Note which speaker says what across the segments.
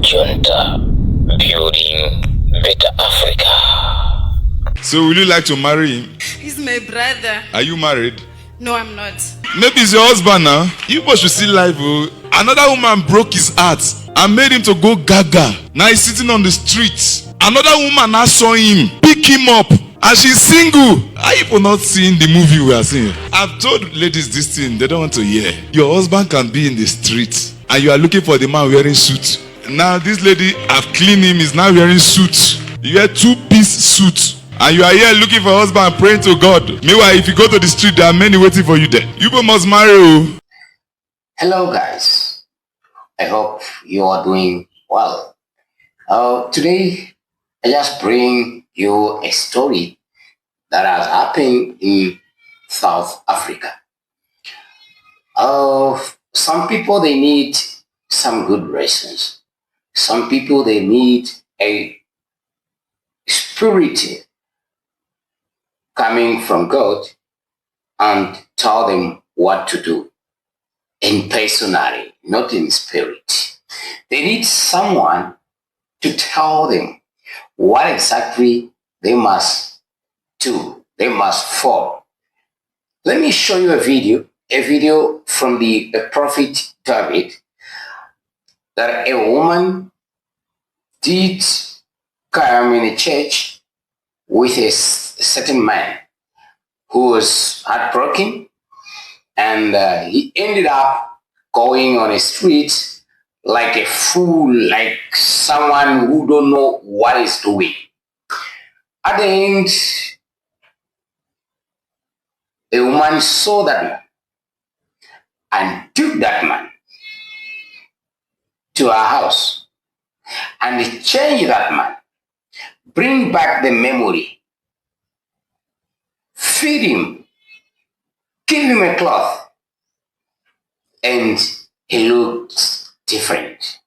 Speaker 1: Junta, building better Africa.
Speaker 2: So will you like to marry him?
Speaker 3: He's my brother.
Speaker 2: Are you married?
Speaker 3: No, I'm not.
Speaker 2: Maybe it's your husband now. You both should see life. Oh. Another woman broke his heart and made him to go gaga. Now he's sitting on the street. Another woman now saw him, pick him up, and she's single. Are you not seeing the movie we are seeing? I've told ladies this thing, they don't want to hear. Your husband can be in the street and you are looking for the man wearing suit. Now this lady have cleaned him, is now wearing suit. You wear two-piece suit. And you are here looking for a husband praying to God. Meanwhile, if you go to the street, there are many waiting for you there. You must marry. Oh.
Speaker 4: Hello guys. I hope you are doing well. Today, I just bring you a story that has happened in South Africa. Some people, they need some good lessons. Some people, they need a spirit coming from God and tell them what to do in personality, not in spirit. They need someone to tell them what exactly they must do, they must follow. Let me show you a video from the prophet David, that a woman did come in a church with a certain man who was heartbroken, and he ended up going on a street like a fool, like someone who don't know what he's doing. At the end, a woman saw that man and took that man to her house and changed that man, bring back the memory, feed him, give him a cloth, and he looked different.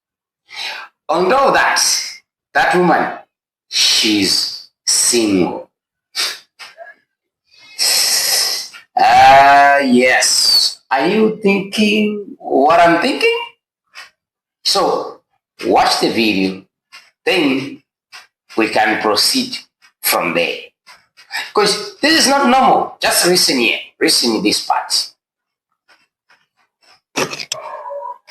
Speaker 4: Although that woman, she's single. Yes. Are you thinking what I'm thinking? So, watch the video, then we can proceed from there. Because this is not normal. Just listen here. Listen in this part.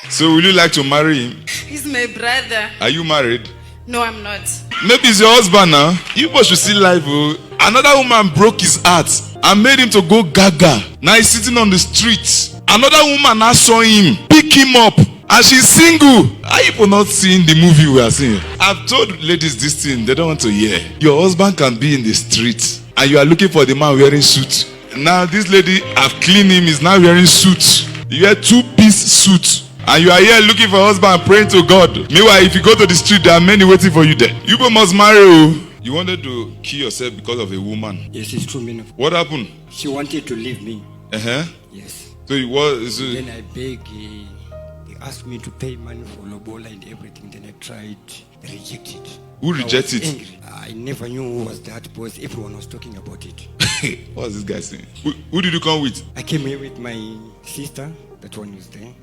Speaker 2: So will you like to marry him?
Speaker 3: He's my brother.
Speaker 2: Are you married?
Speaker 3: No, I'm not.
Speaker 2: Maybe it's your husband now. You both should see life. Oh. Another woman broke his heart and made him to go gaga. Now he's sitting on the street. Another woman now saw him, pick him up, and she's single. Are you not seeing the movie we are seeing? I've told ladies this thing, they don't want to hear. Your husband can be in the street and you are looking for the man wearing suit. Now this lady have cleaned him, is now wearing suit. You wear two-piece suit. And you are here looking for a husband praying to God. Meanwhile, if you go to the street, there are many waiting for you there. You must marry. Oh. You wanted to kill yourself because of a woman.
Speaker 5: Yes, it's true, man.
Speaker 2: What happened?
Speaker 5: She wanted to leave me. Yes.
Speaker 2: So it was.
Speaker 5: Then I begged. He asked me to pay money for lobola and everything. Then I tried, rejected.
Speaker 2: Who rejected?
Speaker 5: I was angry. I never knew who was that because everyone was talking about it.
Speaker 2: What was this guy saying? Who did you come with?
Speaker 5: I came here with my sister. That one was there.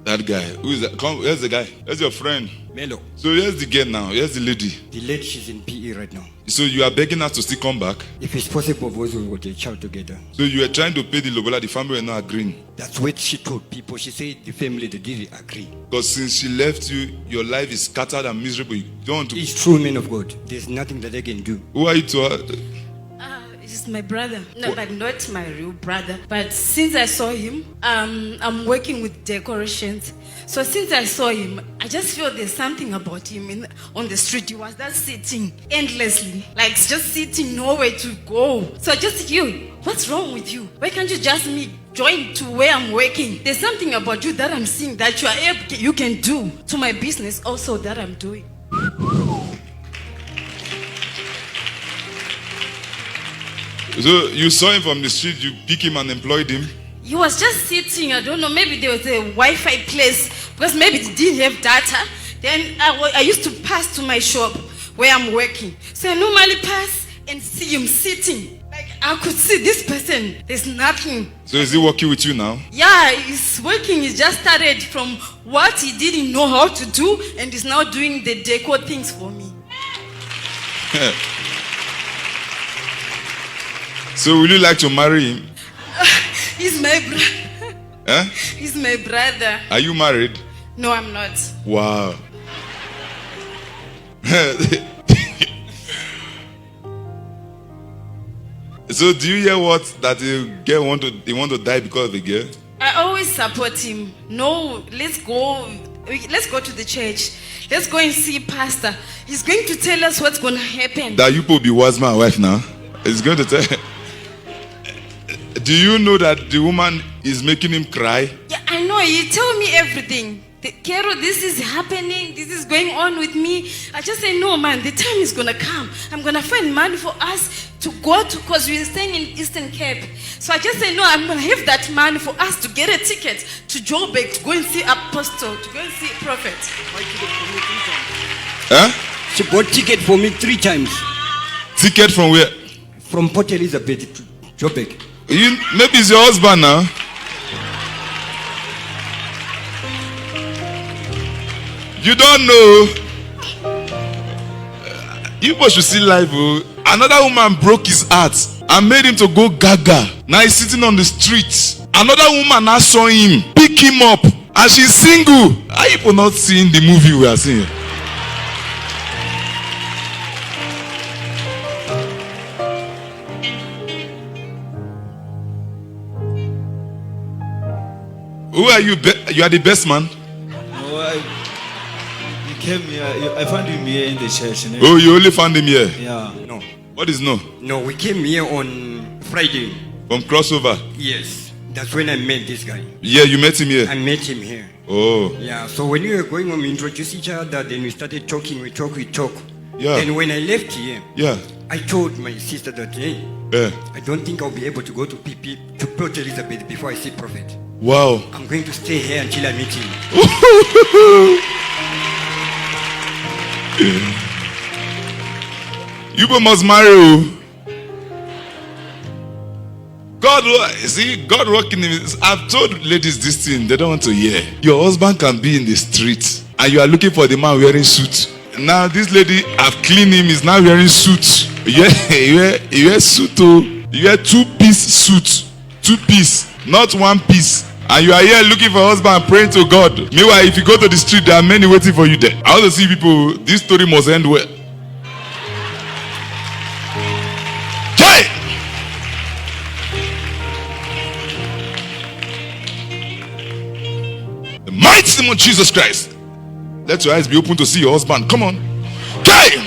Speaker 2: That guy. Who is that? Come, here's the guy. Here's your friend.
Speaker 5: Melo.
Speaker 2: So here's the girl now. Here's the lady.
Speaker 5: The lady, she's in PE right now.
Speaker 2: So you are begging us to still come back?
Speaker 5: If it's possible, because we got a child together.
Speaker 2: So you were trying to pay the lobola, the family were not agreeing?
Speaker 5: That's what she told people. She said the family, they didn't agree.
Speaker 2: Because since she left you, your life is scattered and miserable. You don't want to...
Speaker 5: It's true, man of God. There's nothing that I can do.
Speaker 2: Who are you to her?
Speaker 3: He's my brother. No, but not my real brother. But since I saw him, I'm working with decorations. So since I saw him, I just feel there's something about him on the street. He was just sitting endlessly, like just sitting, nowhere to go. So I just feel, what's wrong with you? Why can't you just join to where I'm working? There's something about you that I'm seeing that you can do to my business also that I'm doing.
Speaker 2: So you saw him from the street, you pick him and employed him?
Speaker 3: He was just sitting, I don't know, maybe there was a Wi-Fi place, because maybe they didn't have data. Then I used to pass to my shop where I'm working. So I normally pass and see him sitting. Like I could see this person. There's nothing.
Speaker 2: So is he working with you now?
Speaker 3: Yeah, he's working. He just started from what he didn't know how to do, and he's now doing the decor things for me.
Speaker 2: So will you like to marry him?
Speaker 3: He's my brother.
Speaker 2: Huh?
Speaker 3: He's my brother.
Speaker 2: Are you married?
Speaker 3: No, I'm not.
Speaker 2: Wow. So do you hear what that the girl want to die because of the girl?
Speaker 3: I always support him. No, let's go to the church. Let's go and see pastor. He's going to tell us what's going to happen.
Speaker 2: That you will be was my wife now. He's going to tell. Do you know that the woman is making him cry?
Speaker 3: Yeah, I know. You tell me everything. Carol, this is happening. This is going on with me. I just say, no, man, the time is going to come. I'm going to find money for us to go to, because we're staying in Eastern Cape. So I just say, no, I'm going to have that money for us to get a ticket to Joburg, to go and see Apostle, to go and see Prophet.
Speaker 2: Huh?
Speaker 5: She bought ticket for me 3 times.
Speaker 2: Ticket from where?
Speaker 5: From Port Elizabeth to Joburg.
Speaker 2: Maybe it's your husband now. You don't know. You must see live. Another woman broke his heart and made him to go gaga. Now he's sitting on the street. Another woman now saw him, pick him up, and she's single. Are you not seeing the movie we are seeing? Who are you? You are the best man.
Speaker 6: No, he came here. I found him here in the church.
Speaker 2: Oh, you only found him here?
Speaker 6: Yeah.
Speaker 5: No.
Speaker 2: What is no?
Speaker 5: No, we came here on Friday.
Speaker 2: From crossover?
Speaker 5: Yes. That's when I met this guy.
Speaker 2: Yeah, you met him here?
Speaker 5: I met him here.
Speaker 2: Oh.
Speaker 5: Yeah, so when we were going home, we introduced each other, then we started talking, we talk.
Speaker 2: Yeah.
Speaker 5: Then when I left here,
Speaker 2: Yeah.
Speaker 5: I told my sister that, hey,
Speaker 2: Yeah.
Speaker 5: I don't think I'll be able to go to Port Elizabeth before I see Prophet.
Speaker 2: Wow.
Speaker 5: I'm going to stay here until I meet him.
Speaker 2: You must marry. God working in this. I've told ladies this thing, they don't want to hear. Your husband can be in the street and you are looking for the man wearing suit. Now this lady, I've cleaned him, is now wearing suit. You wear suit, oh. You wear 2-piece suit. 2-piece, not 1 piece. And you are here looking for a husband and praying to God. Meanwhile, if you go to the street, there are many waiting for you there. I want to see people, this story must end well. Okay. The mighty name of Jesus Christ. Let your eyes be open to see your husband. Come on. Okay.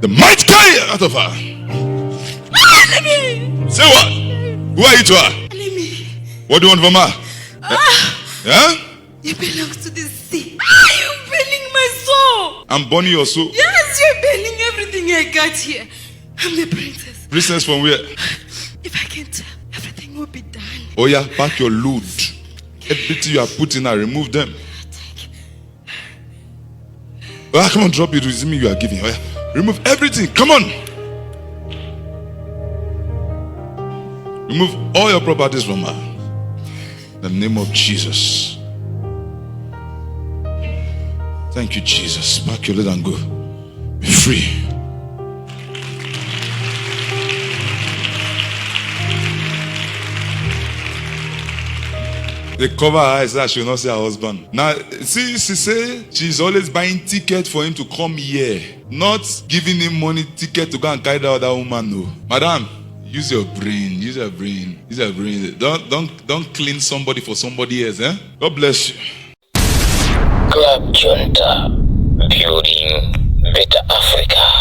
Speaker 2: The might carry out of her. Say what? Who are you to her? What do you want from her? Yeah?
Speaker 3: You belong to the sea. You're burning my soul.
Speaker 2: I'm burning your soul.
Speaker 3: Yes, you're burning everything I got here. I'm the princess.
Speaker 2: Princess from where?
Speaker 3: If I can tell, everything will be done.
Speaker 2: Oh yeah, pack your load. Everything you are putting, I remove them. Oh, come on, drop it. It's me you are giving. Oh, yeah. Remove everything. Come on. Remove all your properties from her. In the name of Jesus. Thank you, Jesus. Pack your load and go. Be free. They cover her eyes so that she will not see her husband. Now, see, she say she's always buying ticket for him to come here, not giving him money ticket to go and carry the other woman. No, madam, use your brain. Use your brain. Use your brain. Don't clean somebody for somebody else. Eh? God bless you.
Speaker 1: Club Junta, building better Africa.